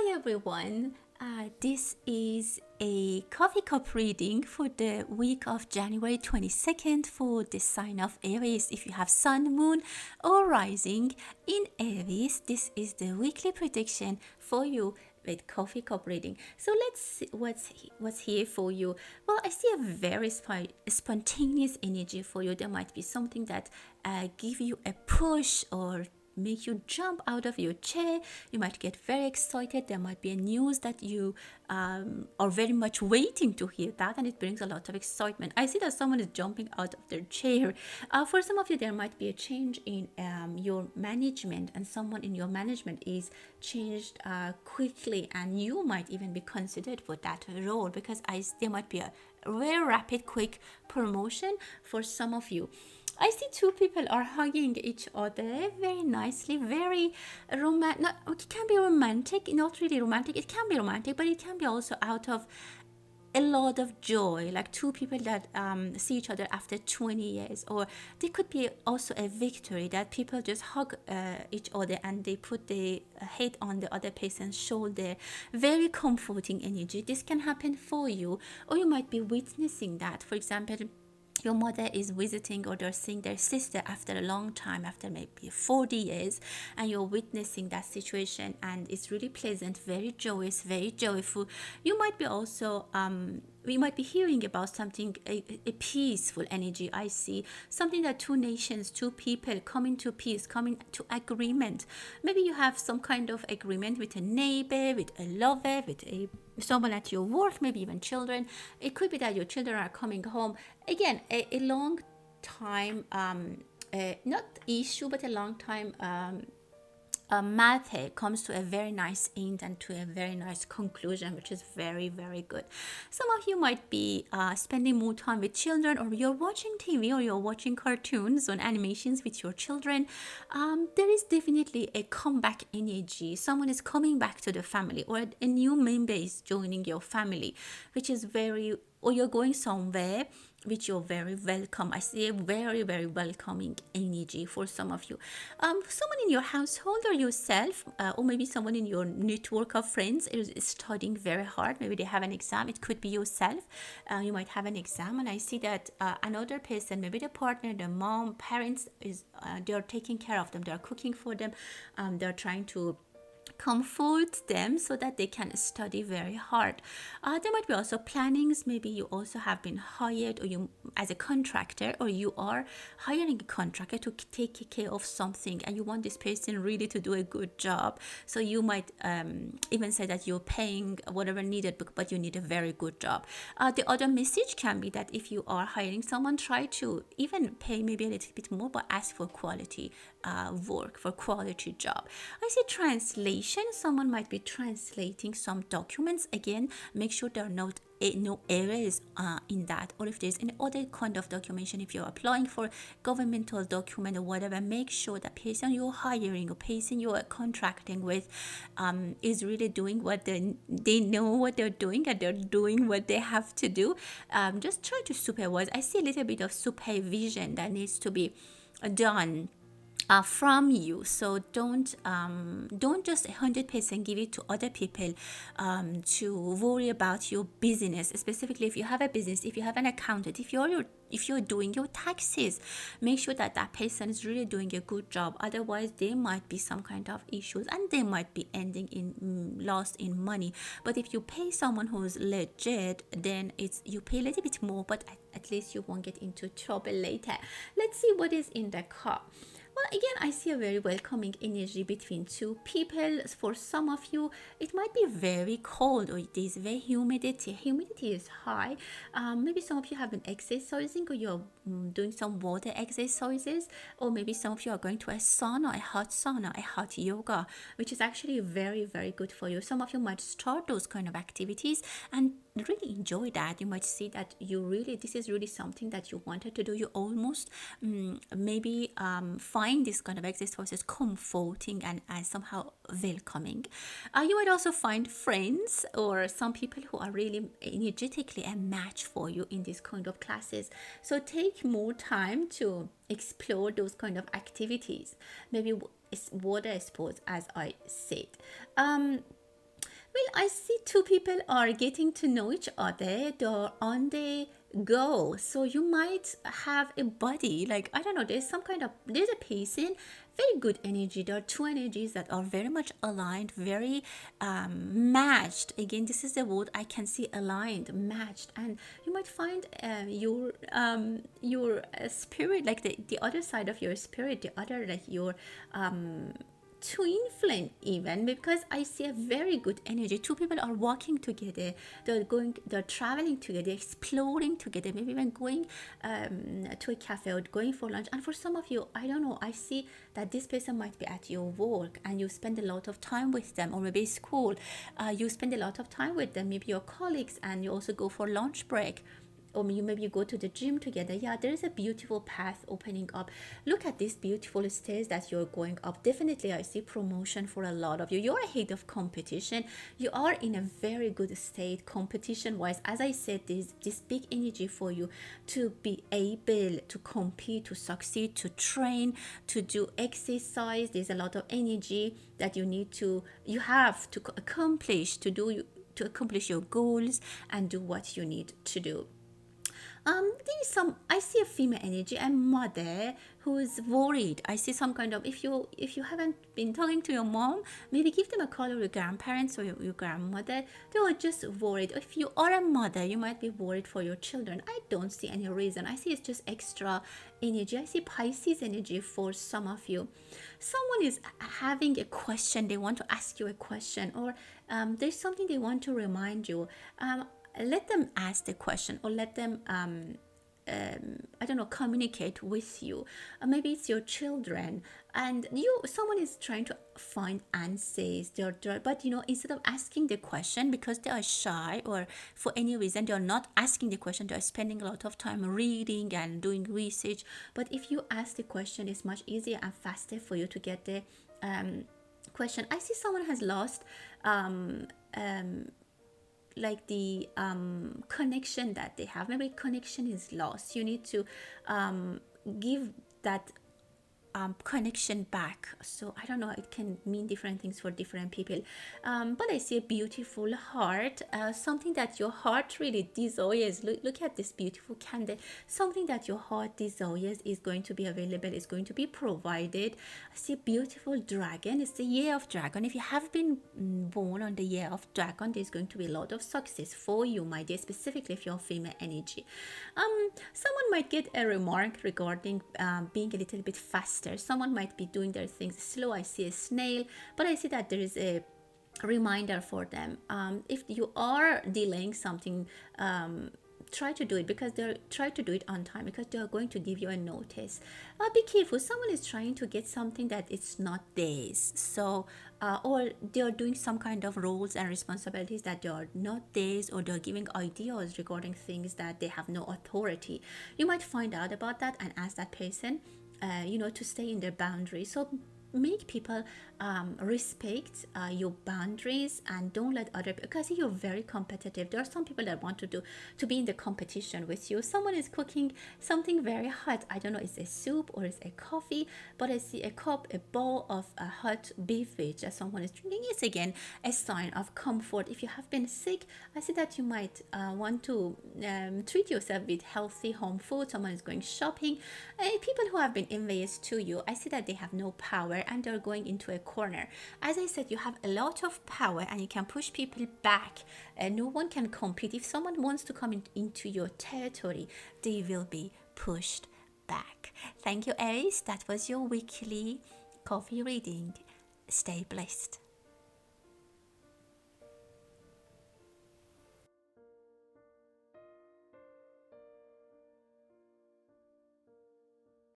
Hi everyone. This is a coffee cup reading for the week of January 22nd for the sign of Aries. If you have sun, moon, or rising in Aries, this is the weekly prediction for you with coffee cup reading. So let's see what's here for you. Well, I see a very spontaneous energy for you. There might be something that give you a push or make you jump out of your chair. You might get very excited. There might be a news that you are very much waiting to hear that, and it brings a lot of excitement. I see that someone is jumping out of their chair. For some of you, there might be a change in your management, and someone in your management is changed quickly, and you might even be considered for that role because there might be a very rapid, quick promotion for some of you. I see two people are hugging each other very nicely, very romantic. It can be romantic, not really romantic. It can be romantic, but it can be also out of a lot of joy, like two people that see each other after 20 years. Or there could be also a victory that people just hug each other and they put the head on the other person's shoulder. Very comforting energy. This can happen for you, or you might be witnessing that. For example, your mother is visiting or they're seeing their sister after a long time, after maybe 40 years, and you're witnessing that situation, and it's really pleasant, very joyous, very joyful. You might be also we might be hearing about something, a peaceful energy. I see something that two nations, two people coming to peace, coming to agreement. Maybe you have some kind of agreement with a neighbor, with a lover, with someone at your work, maybe even children. It could be that your children are coming home. Again, a long time, not issue, but a long time matter comes to a very nice end and to a very nice conclusion, which is very, very good. Some of you might be spending more time with children, or you're watching TV, or you're watching cartoons and animations with your children. There is definitely a comeback energy. Someone is coming back to the family, or a new member is joining your family, which is very, or you're going somewhere which you're very welcome. I see a very, very welcoming energy for some of you. Someone in your household or yourself, or maybe someone in your network of friends is studying very hard. Maybe they have an exam. It could be yourself. You might have an exam, and I see that another person, maybe the partner, the mom, parents, is they're taking care of them. They're cooking for them. They're trying to comfort them so that they can study very hard. There might be also plannings. Maybe you also have been hired, or you as a contractor, or you are hiring a contractor to take care of something, and you want this person really to do a good job. So you might even say that you're paying whatever needed, but you need a very good job. The other message can be that if you are hiring someone, try to even pay maybe a little bit more, but ask for quality work, for quality job. I see translation. Someone might be translating some documents. Again, make sure there are no errors in that. Or if there's any other kind of documentation, if you're applying for governmental document or whatever, make sure the person you're hiring or person you're contracting with is really doing what they know what they're doing, and they're doing what they have to do. Just try to supervise. I see a little bit of supervision that needs to be done from you. So don't just 100% give it to other people to worry about your business. Specifically, if you have a business, if you have an accountant, if you're doing your taxes, make sure that that person is really doing a good job. Otherwise, there might be some kind of issues, and they might be ending in loss in money. But if you pay someone who's legit, then you pay a little bit more, but at least you won't get into trouble later. Let's see what is in the cup. Well, again, I see a very welcoming energy between two people. For some of you, it might be very cold, or it is very humidity. Humidity is high. Maybe some of you have been exercising, or you're doing some water exercises, or maybe some of you are going to a sauna, a hot yoga, which is actually very, very good for you. Some of you might start those kind of activities and really enjoy that. You might see that this is really something that you wanted to do. You almost maybe find this kind of exercises comforting and somehow welcoming. You might also find friends or some people who are really energetically a match for you in this kind of classes. So take more time to explore those kind of activities. Maybe it's water sports, as I said. Well, I see two people are getting to know each other. They're on the go. So you might have a buddy. Like, I don't know, there's a person, very good energy. There are two energies that are very much aligned, very matched. Again, this is the word I can see, aligned, matched. And you might find your spirit, like the other side of your spirit, the other, like your twin flame, even, because I see a very good energy. Two people are walking together, they're traveling together, exploring together, maybe even going to a cafe or going for lunch. And for some of you, I don't know, I see that this person might be at your work and you spend a lot of time with them, or maybe school, you spend a lot of time with them, maybe your colleagues, and you also go for lunch break, or maybe you go to the gym together. Yeah, there is a beautiful path opening up. Look at these beautiful stairs that you're going up. Definitely, I see promotion for a lot of you. You're ahead of competition. You are in a very good state competition wise. As I said, this big energy for you to be able to compete, to succeed, to train, to do exercise. There's a lot of energy that you have to accomplish, to accomplish your goals and do what you need to do. There is some, I see a female energy, a mother who is worried. I see some kind of, if you haven't been talking to your mom, maybe give them a call, or your grandparents, or your grandmother. They are just worried. If you are a mother, you might be worried for your children. I don't see any reason. I see it's just extra energy. I see Pisces energy for some of you. Someone is having a question, they want to ask you a question, or there's something they want to remind you. Let them ask the question, or let them I don't know, communicate with you. Maybe it's your children, and someone is trying to find answers. But instead of asking the question because they are shy, or for any reason they are not asking the question, they are spending a lot of time reading and doing research. But if you ask the question, it's much easier and faster for you to get the question. I see someone has lost like the connection that they have. Maybe connection is lost. You need to give that connection back. So I don't know, it can mean different things for different people. But I see a beautiful heart, something that your heart really desires. Look at this beautiful candle. Something that your heart desires is going to be available, is going to be provided. I see a beautiful dragon. It's the year of dragon. If you have been born on the year of dragon, there's going to be a lot of success for you, my dear, specifically if you're female energy. Someone might get a remark regarding being a little bit faster. Someone might be doing their things slow. I see a snail, but I see that there is a reminder for them. If you are delaying something, try to do it, because they're try to do it on time, because they're going to give you a notice. Be careful. Someone is trying to get something that it's not theirs. So or they're doing some kind of roles and responsibilities that they are not theirs, or they're giving ideas regarding things that they have no authority. You might find out about that and ask that person to stay in their boundaries. So make people respect your boundaries, and don't let other, because you're very competitive. There are some people that want to be in the competition with you. Someone is cooking something very hot. I don't know, it's a soup or it's a coffee, but I see a cup, a bowl of a hot beverage that someone is drinking. It's again a sign of comfort. If you have been sick, I see that you might want to treat yourself with healthy home food. Someone is going shopping. People who have been envious to you, I see that they have no power and they're going into a corner. As I said, you have a lot of power and you can push people back. No one can compete. If someone wants to come into your territory, they will be pushed back. Thank you, Aries. That was your weekly coffee reading. Stay blessed.